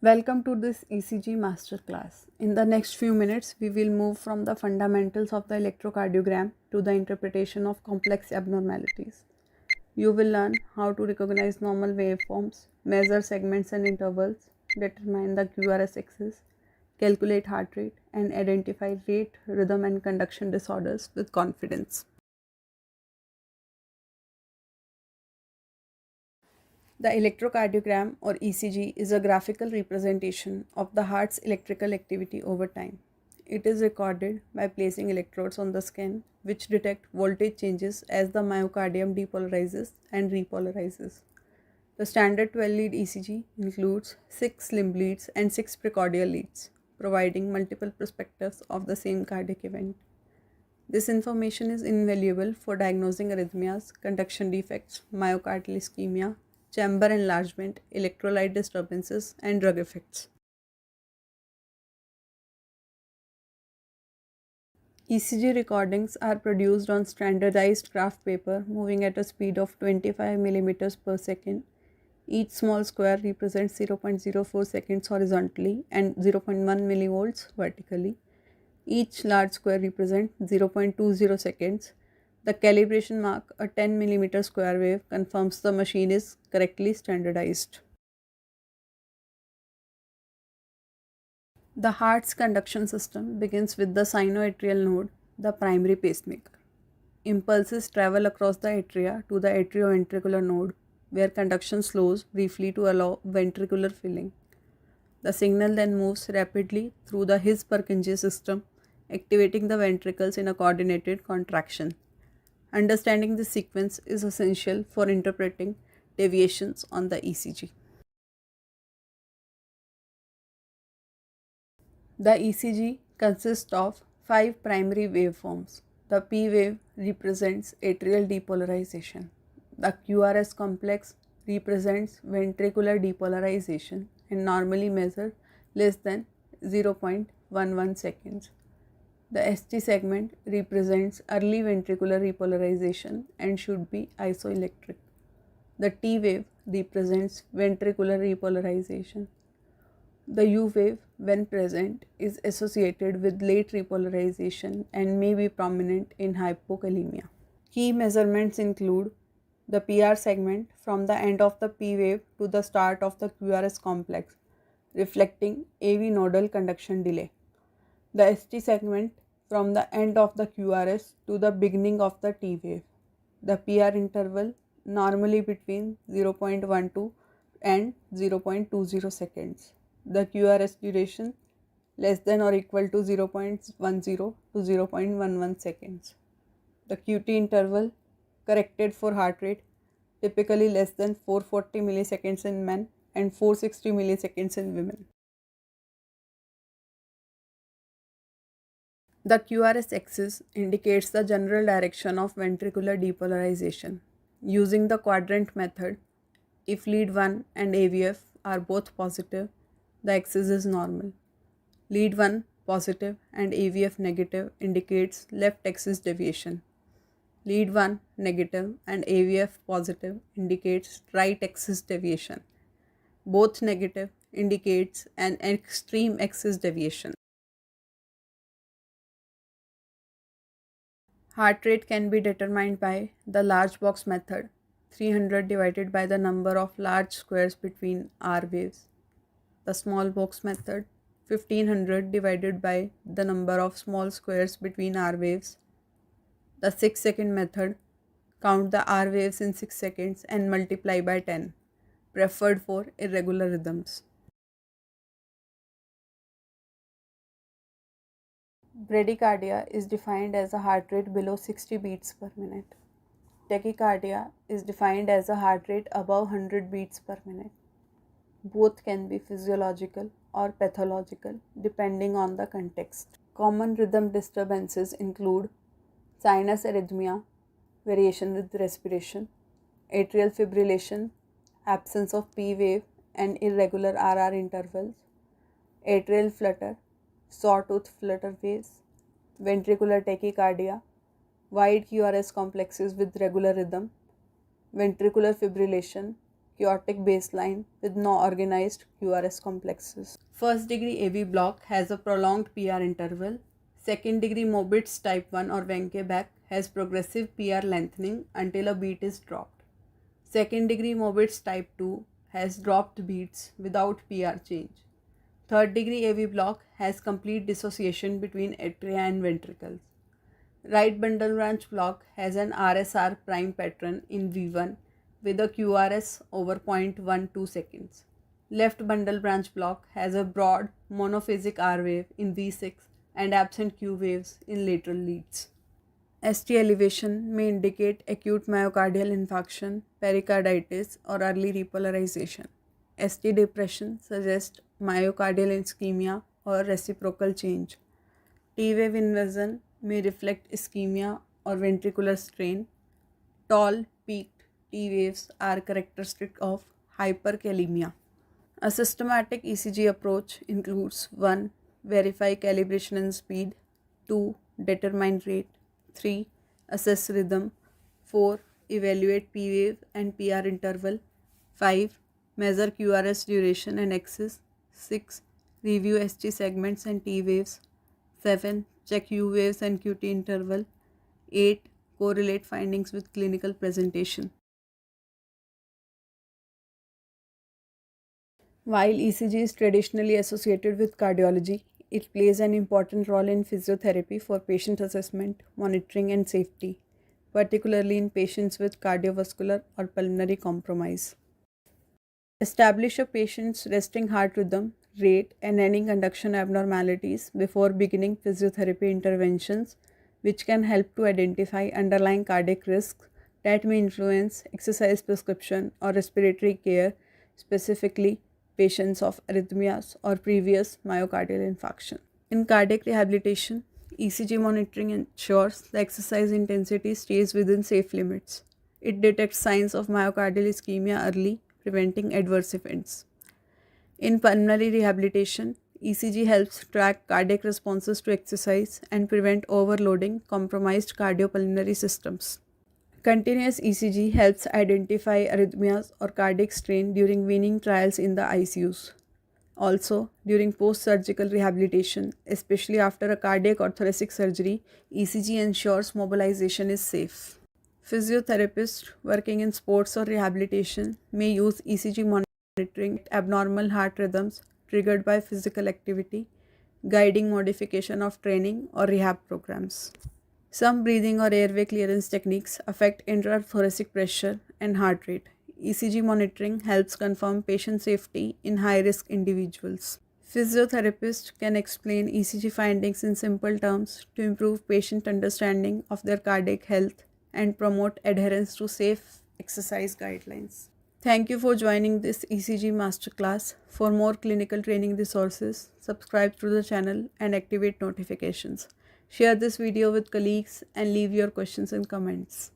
Welcome to this ECG masterclass. In the next few minutes, we will move from the fundamentals of the electrocardiogram to the interpretation of complex abnormalities. You will learn how to recognize normal waveforms, measure segments and intervals, determine the QRS axis, calculate heart rate, and identify rate, rhythm, and conduction disorders with confidence. The electrocardiogram or ECG is a graphical representation of the heart's electrical activity over time. It is recorded by placing electrodes on the skin which detect voltage changes as the myocardium depolarizes and repolarizes. The standard 12-lead ECG includes 6 limb leads and 6 precordial leads, providing multiple perspectives of the same cardiac event. This information is invaluable for diagnosing arrhythmias, conduction defects, myocardial ischemia, chamber enlargement, electrolyte disturbances, and drug effects. ECG recordings are produced on standardized graph paper moving at a speed of 25 mm per second. Each small square represents 0.04 seconds horizontally and 0.1 millivolts vertically. Each large square represents 0.20 seconds. The calibration mark, a 10 mm square wave, confirms the machine is correctly standardized. The heart's conduction system begins with the sinoatrial node, the primary pacemaker. Impulses travel across the atria to the atrioventricular node, where conduction slows briefly to allow ventricular filling. The signal then moves rapidly through the His-Purkinje system, activating the ventricles in a coordinated contraction. Understanding this sequence is essential for interpreting deviations on the ECG. The ECG consists of 5 primary waveforms. The P wave represents atrial depolarization. The QRS complex represents ventricular depolarization and normally measure less than 0.11 seconds. The ST segment represents early ventricular repolarization and should be isoelectric. The T wave represents ventricular repolarization. The U wave, when present, is associated with late repolarization and may be prominent in hypokalemia. Key measurements include the PR segment from the end of the P wave to the start of the QRS complex, reflecting AV nodal conduction delay. The ST segment from the end of the QRS to the beginning of the T wave. The PR interval normally between 0.12 and 0.20 seconds. The QRS duration less than or equal to 0.10 to 0.11 seconds. The QT interval corrected for heart rate typically less than 440 milliseconds in men and 460 milliseconds in women. The QRS axis indicates the general direction of ventricular depolarization. Using the quadrant method, if lead 1 and AVF are both positive, the axis is normal. Lead 1 positive and AVF negative indicates left axis deviation. Lead 1 negative and AVF positive indicates right axis deviation. Both negative indicates an extreme axis deviation. Heart rate can be determined by the large box method, 300 divided by the number of large squares between R waves. The small box method, 1500 divided by the number of small squares between R waves. The 6-second method, count the R waves in 6 seconds and multiply by 10, preferred for irregular rhythms. Bradycardia is defined as a heart rate below 60 beats per minute. Tachycardia is defined as a heart rate above 100 beats per minute. Both can be physiological or pathological depending on the context. Common rhythm disturbances include sinus arrhythmia, variation with respiration, atrial fibrillation, absence of P wave and irregular RR intervals, atrial flutter, sawtooth flutter waves, ventricular tachycardia, wide QRS complexes with regular rhythm, ventricular fibrillation, chaotic baseline with no organized QRS complexes. First degree AV block has a prolonged PR interval. Second degree Mobitz type 1 or Wenke-Beck has progressive PR lengthening until a beat is dropped. Second degree Mobitz type 2 has dropped beats without PR change. Third degree AV block has complete dissociation between atria and ventricles. Right bundle branch block has an RSR prime pattern in V1 with a QRS over 0.12 seconds. Left bundle branch block has a broad monophasic R wave in V6 and absent Q waves in lateral leads. ST elevation may indicate acute myocardial infarction, pericarditis, or early repolarization. ST depression suggests myocardial ischemia or reciprocal change. T wave inversion may reflect ischemia or ventricular strain. Tall, peaked T waves are characteristic of hyperkalemia. A systematic ECG approach includes 1. Verify calibration and speed. 2. Determine rate. 3. Assess rhythm. 4. Evaluate P wave and PR interval. 5. Measure QRS duration and axis. 6. Review ST segments and T waves. 7. Check U waves and QT interval. 8. Correlate findings with clinical presentation. While ECG is traditionally associated with cardiology, it plays an important role in physiotherapy for patient assessment, monitoring, and safety, particularly in patients with cardiovascular or pulmonary compromise. Establish a patient's resting heart rhythm, rate, and any conduction abnormalities before beginning physiotherapy interventions, which can help to identify underlying cardiac risks that may influence exercise prescription or respiratory care, specifically patients of arrhythmias or previous myocardial infarction. In cardiac rehabilitation, ECG monitoring ensures the exercise intensity stays within safe limits. It detects signs of myocardial ischemia early, preventing adverse events. In pulmonary rehabilitation, ECG helps track cardiac responses to exercise and prevent overloading compromised cardiopulmonary systems. Continuous ECG helps identify arrhythmias or cardiac strain during weaning trials in the ICUs. Also, during post-surgical rehabilitation, especially after a cardiac or thoracic surgery, ECG ensures mobilization is safe. Physiotherapists working in sports or rehabilitation may use ECG monitoring abnormal heart rhythms triggered by physical activity, guiding modification of training or rehab programs. Some breathing or airway clearance techniques affect intrathoracic pressure and heart rate. ECG monitoring helps confirm patient safety in high-risk individuals. Physiotherapists can explain ECG findings in simple terms to improve patient understanding of their cardiac health and promote adherence to safe exercise guidelines. Thank you for joining this ECG masterclass. For more clinical training resources, subscribe to the channel and activate notifications. Share this video with colleagues and leave your questions and comments.